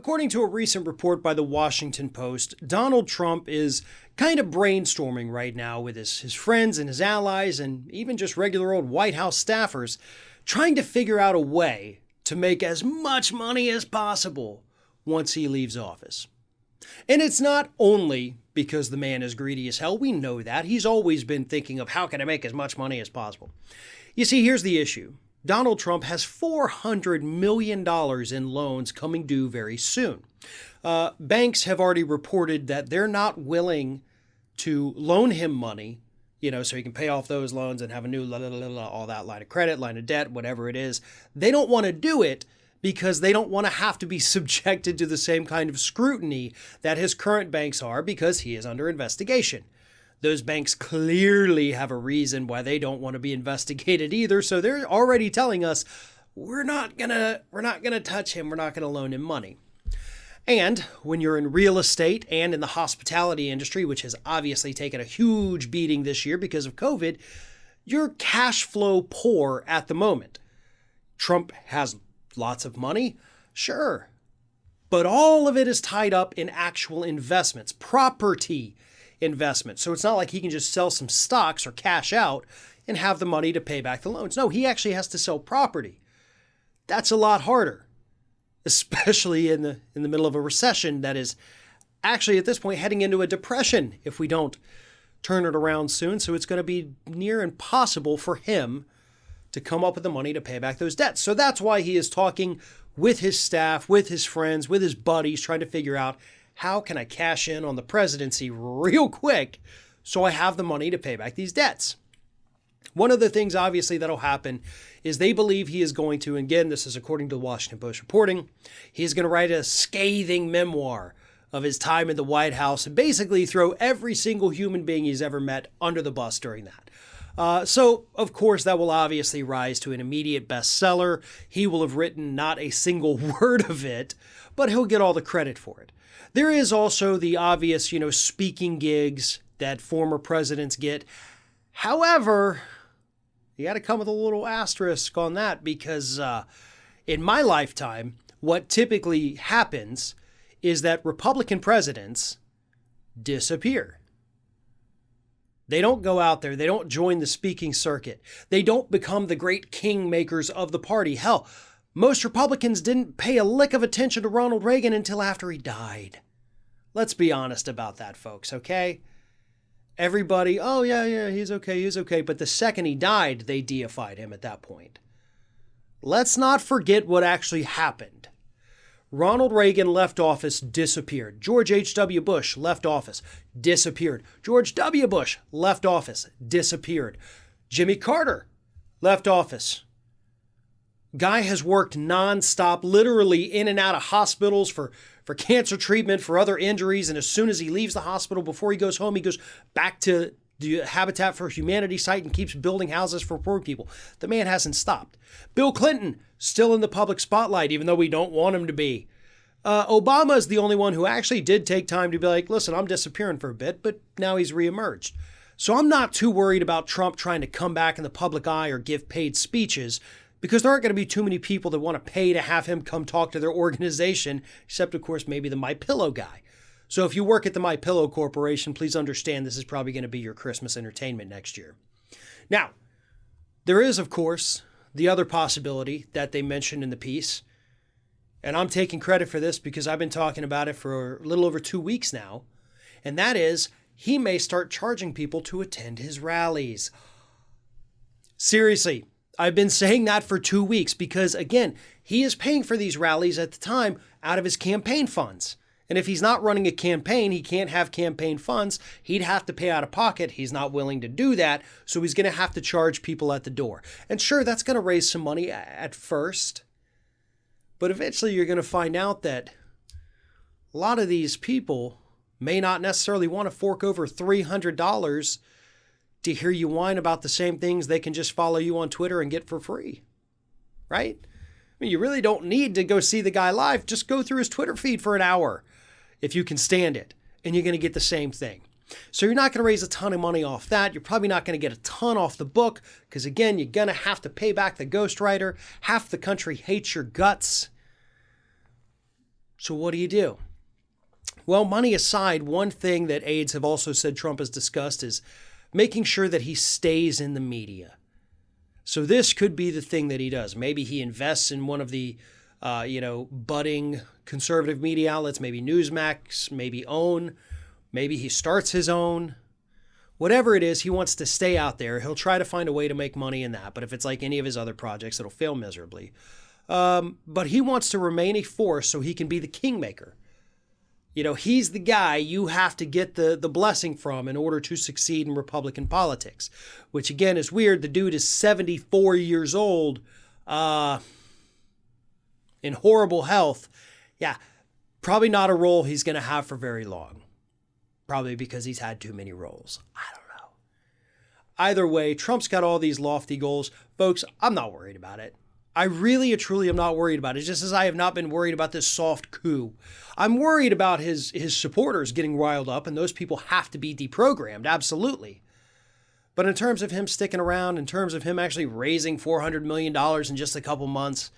According to a recent report by the Washington Post, Donald Trump is kind of brainstorming right now with his friends and his allies and even just regular old White House staffers, trying to figure out a way to make as much money as possible once he leaves office. And it's not only because the man is greedy as hell. We know that. He's always been thinking of how can I make as much money as possible. You see, here's the issue. Donald Trump has $400 million in loans coming due very soon. Banks have already reported that they're not willing to loan him money, so he can pay off those loans and have a new all that line of credit, line of debt, whatever it is. They don't want to do it because they don't want to have to be subjected to the same kind of scrutiny that his current banks are because he is under investigation. Those banks clearly have a reason why they don't want to be investigated either. So they're already telling us we're not gonna touch him. We're not gonna loan him money. And when you're in real estate and in the hospitality industry, which has obviously taken a huge beating this year because of COVID, you're cash flow poor at the moment. Trump has lots of money, sure, but all of it is tied up in actual investments, property investment. So it's not like he can just sell some stocks or cash out and have the money to pay back the loans. No, he actually has to sell property. That's a lot harder, especially in the middle of a recession that is actually at this point heading into a depression if we don't turn it around soon. So it's going to be near impossible for him to come up with the money to pay back those debts. So that's why he is talking with his staff, with his friends, with his buddies, trying to figure out how can I cash in on the presidency real quick so I have the money to pay back these debts. One of the things, obviously, that'll happen is they believe he is going to, and again, this is according to the Washington Post reporting, he's going to write a scathing memoir of his time in the White House and basically throw every single human being he's ever met under the bus during that. So, of course, that will obviously rise to an immediate bestseller. He will have written not a single word of it, but he'll get all the credit for it. There is also the obvious, speaking gigs that former presidents get. However, you got to come with a little asterisk on that because in my lifetime, what typically happens is that Republican presidents disappear. They don't go out there. They don't join the speaking circuit. They don't become the great kingmakers of the party. Hell, most Republicans didn't pay a lick of attention to Ronald Reagan until after he died. Let's be honest about that, folks, okay? Everybody, oh, yeah, he's okay. But the second he died, they deified him at that point. Let's not forget what actually happened. Ronald Reagan left office, disappeared. George H.W. Bush left office, disappeared. George W. Bush left office, disappeared. Jimmy Carter left office. Guy has worked nonstop, literally in and out of hospitals for cancer treatment, for other injuries. And as soon as he leaves the hospital, before he goes home, he goes back to the Habitat for Humanity site and keeps building houses for poor people. The man hasn't stopped. Bill Clinton, still in the public spotlight, even though we don't want him to be. Obama is the only one who actually did take time to be like, listen, I'm disappearing for a bit, but now he's reemerged. So I'm not too worried about Trump trying to come back in the public eye or give paid speeches, because there aren't going to be too many people that want to pay to have him come talk to their organization, except, of course, maybe the MyPillow guy. So if you work at the MyPillow Corporation, please understand this is probably going to be your Christmas entertainment next year. Now, there is, of course, the other possibility that they mentioned in the piece, and I'm taking credit for this because I've been talking about it for a little over 2 weeks now, and that is he may start charging people to attend his rallies. Seriously. I've been saying that for 2 weeks because, again, he is paying for these rallies at the time out of his campaign funds. And if he's not running a campaign, he can't have campaign funds. He'd have to pay out of pocket. He's not willing to do that. So he's going to have to charge people at the door. And sure, that's going to raise some money at first. But eventually you're going to find out that a lot of these people may not necessarily want to fork over $300 to hear you whine about the same things they can just follow you on Twitter and get for free, right? I mean, you really don't need to go see the guy live. Just go through his Twitter feed for an hour if you can stand it, and you're going to get the same thing. So you're not going to raise a ton of money off that. You're probably not going to get a ton off the book because, again, you're going to have to pay back the ghostwriter. Half the country hates your guts. So what do you do? Well, money aside, one thing that aides have also said Trump has discussed is making sure that he stays in the media. So this could be the thing that he does. Maybe he invests in one of the, budding conservative media outlets, maybe Newsmax, maybe OWN, maybe he starts his own. Whatever it is, he wants to stay out there. He'll try to find a way to make money in that. But if it's like any of his other projects, it'll fail miserably. But he wants to remain a force so he can be the kingmaker. He's the guy you have to get the blessing from in order to succeed in Republican politics, which again is weird. The dude is 74 years old, in horrible health. Yeah, probably not a role he's going to have for very long. Probably because he's had too many roles. I don't know. Either way, Trump's got all these lofty goals. Folks, I'm not worried about it. I really, truly am not worried about it, just as I have not been worried about this soft coup. I'm worried about his supporters getting riled up, and those people have to be deprogrammed, absolutely. But in terms of him sticking around, in terms of him actually raising $400 million in just a couple months,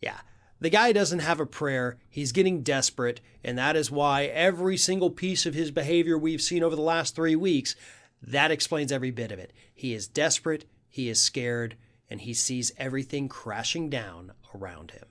yeah, the guy doesn't have a prayer. He's getting desperate, and that is why every single piece of his behavior we've seen over the last 3 weeks, that explains every bit of it. He is desperate, he is scared, and he sees everything crashing down around him.